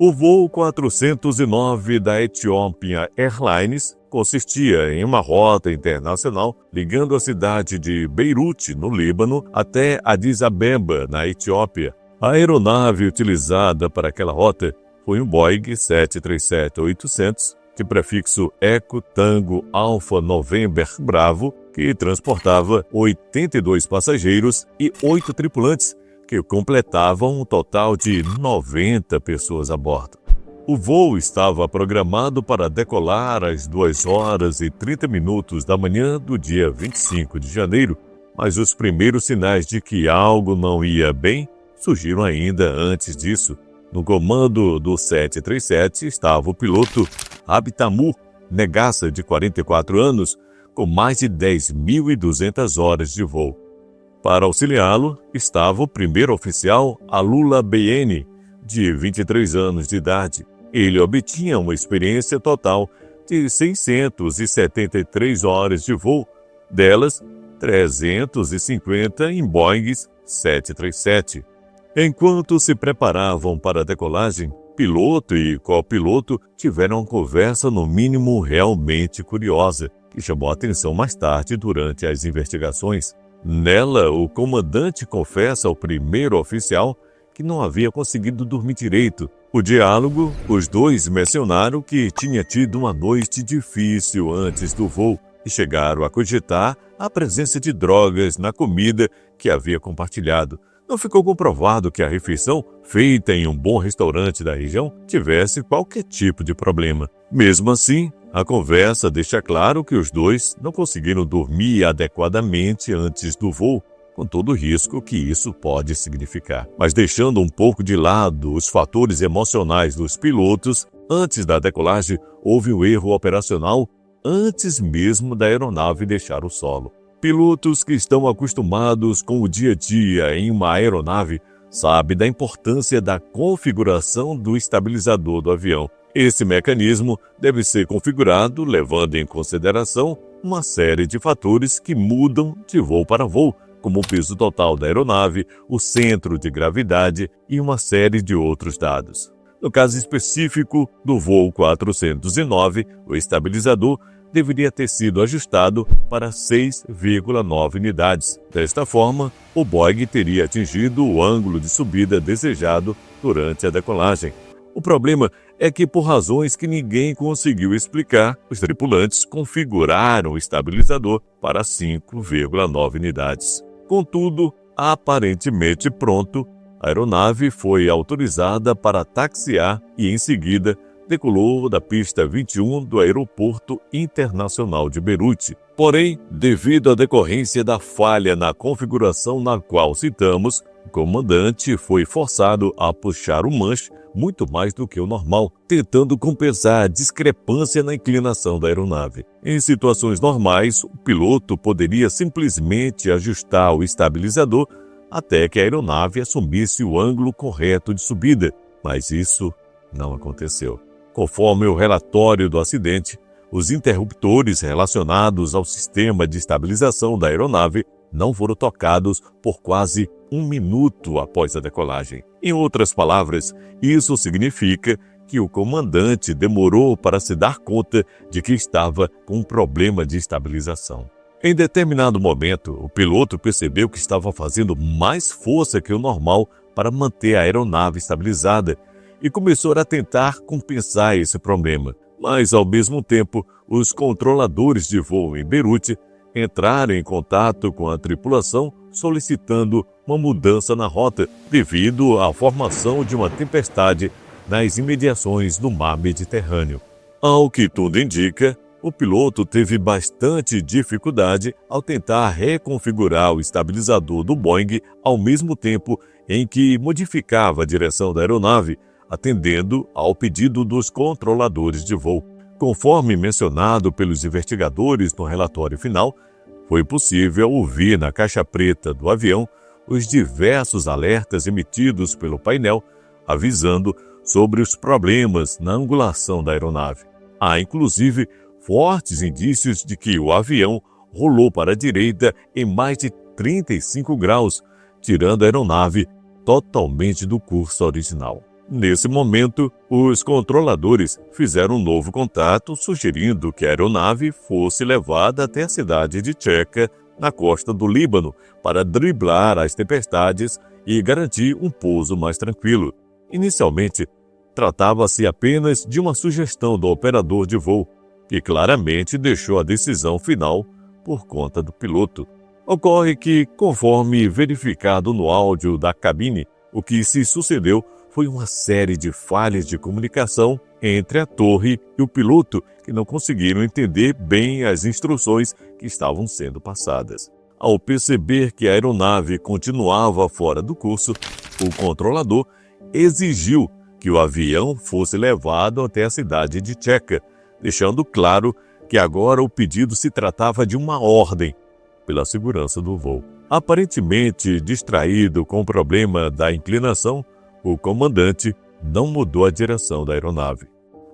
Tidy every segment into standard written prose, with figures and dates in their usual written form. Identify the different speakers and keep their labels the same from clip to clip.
Speaker 1: O voo 409 da Ethiopian Airlines consistia em uma rota internacional ligando a cidade de Beirute, no Líbano, até Addis Abeba, na Etiópia. A aeronave utilizada para aquela rota foi um Boeing 737-800, de prefixo Eco Tango Alpha November Bravo, que transportava 82 passageiros e 8 tripulantes, que completavam um total de 90 pessoas a bordo. O voo estava programado para decolar às 2h30 da manhã do dia 25 de janeiro, mas os primeiros sinais de que algo não ia bem surgiram ainda antes disso. No comando do 737 estava o piloto Abtamur Negassa, de 44 anos, com mais de 10.200 horas de voo. Para auxiliá-lo estava o primeiro oficial Alula Beyene, de 23 anos de idade. Ele obtinha uma experiência total de 673 horas de voo, delas 350 em Boeing 737. Enquanto se preparavam para a decolagem, piloto e copiloto tiveram uma conversa no mínimo realmente curiosa, que chamou a atenção mais tarde durante as investigações. Nela, o comandante confessa ao primeiro oficial que não havia conseguido dormir direito. O diálogo, os dois mencionaram que tinha tido uma noite difícil antes do voo e chegaram a cogitar a presença de drogas na comida que havia compartilhado. Não ficou comprovado que a refeição, feita em um bom restaurante da região, tivesse qualquer tipo de problema. Mesmo assim, a conversa deixa claro que os dois não conseguiram dormir adequadamente antes do voo, com todo o risco que isso pode significar. Mas deixando um pouco de lado os fatores emocionais dos pilotos, antes da decolagem houve um erro operacional antes mesmo da aeronave deixar o solo. Pilotos que estão acostumados com o dia a dia em uma aeronave sabem da importância da configuração do estabilizador do avião. Esse mecanismo deve ser configurado levando em consideração uma série de fatores que mudam de voo para voo, como o peso total da aeronave, o centro de gravidade e uma série de outros dados. No caso específico do voo 409, o estabilizador deveria ter sido ajustado para 6,9 unidades. Desta forma, o Boeing teria atingido o ângulo de subida desejado durante a decolagem. O problema é que, por razões que ninguém conseguiu explicar, os tripulantes configuraram o estabilizador para 5,9 unidades. Contudo, aparentemente pronto, a aeronave foi autorizada para taxiar e, em seguida, decolou da pista 21 do Aeroporto Internacional de Beirute. Porém, devido à decorrência da falha na configuração na qual citamos, o comandante foi forçado a puxar o manche muito mais do que o normal, tentando compensar a discrepância na inclinação da aeronave. Em situações normais, o piloto poderia simplesmente ajustar o estabilizador até que a aeronave assumisse o ângulo correto de subida, mas isso não aconteceu. Conforme o relatório do acidente, os interruptores relacionados ao sistema de estabilização da aeronave não foram tocados por quase 1 minuto após a decolagem. Em outras palavras, isso significa que o comandante demorou para se dar conta de que estava com um problema de estabilização. Em determinado momento, o piloto percebeu que estava fazendo mais força que o normal para manter a aeronave estabilizada e começou a tentar compensar esse problema. Mas, ao mesmo tempo, os controladores de voo em Beirute entraram em contato com a tripulação solicitando uma mudança na rota devido à formação de uma tempestade nas imediações do mar Mediterrâneo. Ao que tudo indica, o piloto teve bastante dificuldade ao tentar reconfigurar o estabilizador do Boeing ao mesmo tempo em que modificava a direção da aeronave, atendendo ao pedido dos controladores de voo. Conforme mencionado pelos investigadores no relatório final, foi possível ouvir na caixa preta do avião os diversos alertas emitidos pelo painel, avisando sobre os problemas na angulação da aeronave. Há, inclusive, fortes indícios de que o avião rolou para a direita em mais de 35 graus, tirando a aeronave totalmente do curso original. Nesse momento, os controladores fizeram um novo contato, sugerindo que a aeronave fosse levada até a cidade de Checa, na costa do Líbano, para driblar as tempestades e garantir um pouso mais tranquilo. Inicialmente, tratava-se apenas de uma sugestão do operador de voo, que claramente deixou a decisão final por conta do piloto. Ocorre que, conforme verificado no áudio da cabine, o que se sucedeu foi uma série de falhas de comunicação entre a torre e o piloto, que não conseguiram entender bem as instruções que estavam sendo passadas. Ao perceber que a aeronave continuava fora do curso, o controlador exigiu que o avião fosse levado até a cidade de Checa, deixando claro que agora o pedido se tratava de uma ordem pela segurança do voo. Aparentemente distraído com o problema da inclinação, o comandante não mudou a direção da aeronave.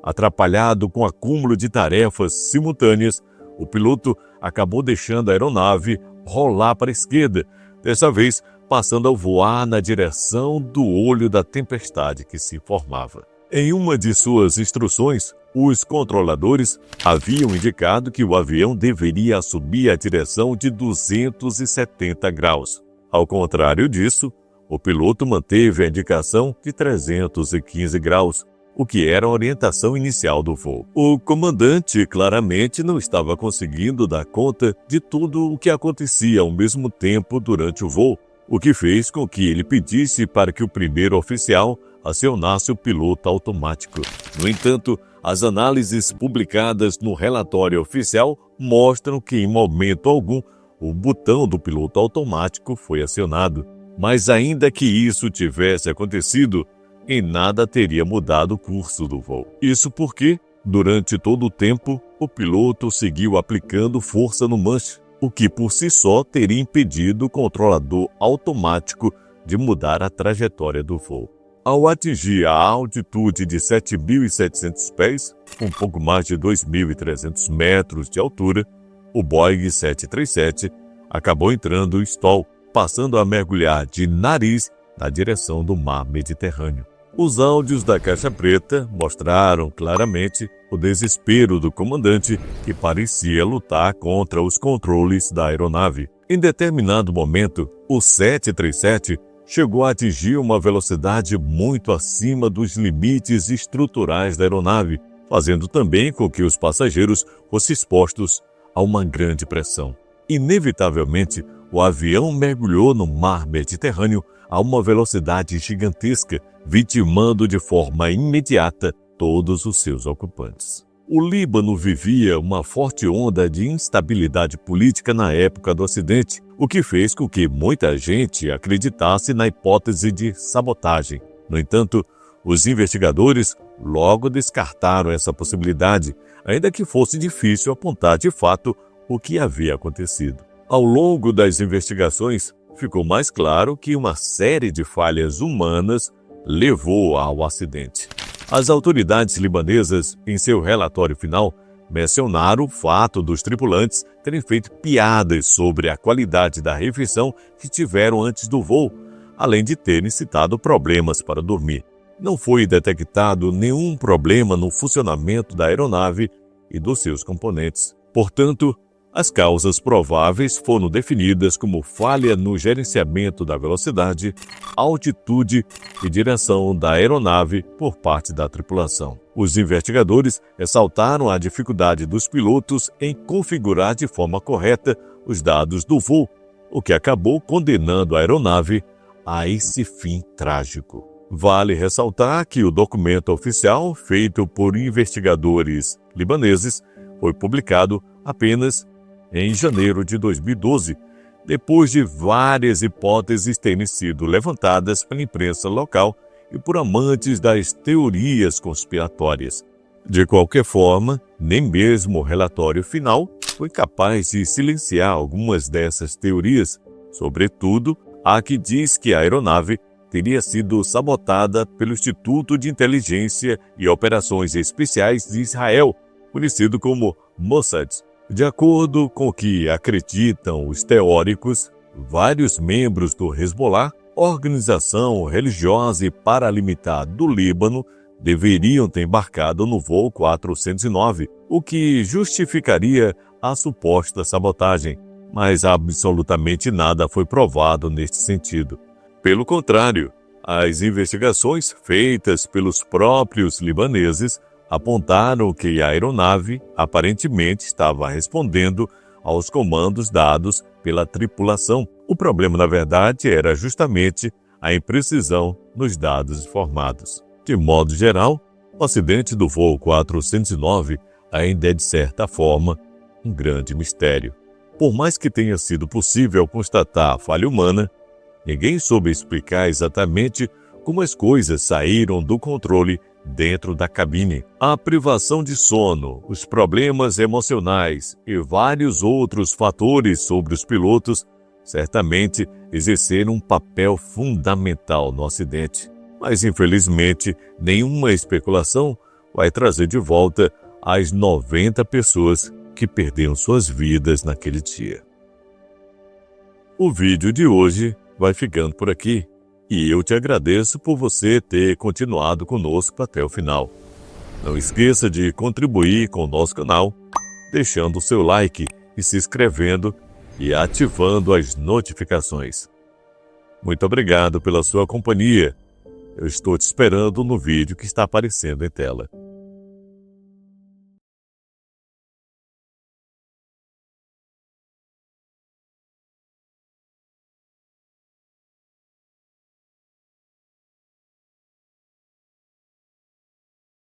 Speaker 1: Atrapalhado com o acúmulo de tarefas simultâneas, o piloto acabou deixando a aeronave rolar para a esquerda, dessa vez passando a voar na direção do olho da tempestade que se formava. Em uma de suas instruções, os controladores haviam indicado que o avião deveria assumir a direção de 270 graus. Ao contrário disso, o piloto manteve a indicação de 315 graus, o que era a orientação inicial do voo. O comandante claramente não estava conseguindo dar conta de tudo o que acontecia ao mesmo tempo durante o voo, o que fez com que ele pedisse para que o primeiro oficial acionasse o piloto automático. No entanto, as análises publicadas no relatório oficial mostram que, em momento algum, o botão do piloto automático foi acionado. Mas ainda que isso tivesse acontecido, em nada teria mudado o curso do voo. Isso porque, durante todo o tempo, o piloto seguiu aplicando força no manche, o que por si só teria impedido o controlador automático de mudar a trajetória do voo. Ao atingir a altitude de 7.700 pés, um pouco mais de 2.300 metros de altura, o Boeing 737 acabou entrando em stall, passando a mergulhar de nariz na direção do mar Mediterrâneo. Os áudios da caixa preta mostraram claramente o desespero do comandante, que parecia lutar contra os controles da aeronave. Em determinado momento, o 737 chegou a atingir uma velocidade muito acima dos limites estruturais da aeronave, fazendo também com que os passageiros fossem expostos a uma grande pressão. Inevitavelmente, o avião mergulhou no mar Mediterrâneo a uma velocidade gigantesca, vitimando de forma imediata todos os seus ocupantes. O Líbano vivia uma forte onda de instabilidade política na época do acidente, o que fez com que muita gente acreditasse na hipótese de sabotagem. No entanto, os investigadores logo descartaram essa possibilidade, ainda que fosse difícil apontar de fato o que havia acontecido. Ao longo das investigações, ficou mais claro que uma série de falhas humanas levou ao acidente. As autoridades libanesas, em seu relatório final, mencionaram o fato dos tripulantes terem feito piadas sobre a qualidade da refeição que tiveram antes do voo, além de terem citado problemas para dormir. Não foi detectado nenhum problema no funcionamento da aeronave e dos seus componentes. Portanto, as causas prováveis foram definidas como falha no gerenciamento da velocidade, altitude e direção da aeronave por parte da tripulação. Os investigadores ressaltaram a dificuldade dos pilotos em configurar de forma correta os dados do voo, o que acabou condenando a aeronave a esse fim trágico. Vale ressaltar que o documento oficial, feito por investigadores libaneses, foi publicado apenas em janeiro de 2012, depois de várias hipóteses terem sido levantadas pela imprensa local e por amantes das teorias conspiratórias. De qualquer forma, nem mesmo o relatório final foi capaz de silenciar algumas dessas teorias, sobretudo a que diz que a aeronave teria sido sabotada pelo Instituto de Inteligência e Operações Especiais de Israel, conhecido como Mossad. De acordo com o que acreditam os teóricos, vários membros do Hezbollah organização religiosa e paramilitar do Líbano deveriam ter embarcado no voo 409, o que justificaria a suposta sabotagem, mas absolutamente nada foi provado neste sentido. Pelo contrário, as investigações feitas pelos próprios libaneses apontaram que a aeronave aparentemente estava respondendo aos comandos dados pela tripulação. O problema, na verdade, era justamente a imprecisão nos dados informados. De modo geral, o acidente do voo 409 ainda é, de certa forma, um grande mistério. Por mais que tenha sido possível constatar a falha humana, ninguém soube explicar exatamente como as coisas saíram do controle dentro da cabine. A privação de sono, os problemas emocionais e vários outros fatores sobre os pilotos certamente exerceram um papel fundamental no acidente. Mas, infelizmente, nenhuma especulação vai trazer de volta as 90 pessoas que perderam suas vidas naquele dia. O vídeo de hoje vai ficando por aqui e eu te agradeço por você ter continuado conosco até o final. Não esqueça de contribuir com o nosso canal, deixando o seu like e se inscrevendo e ativando as notificações. Muito obrigado pela sua companhia. Eu estou te esperando no vídeo que está aparecendo em tela.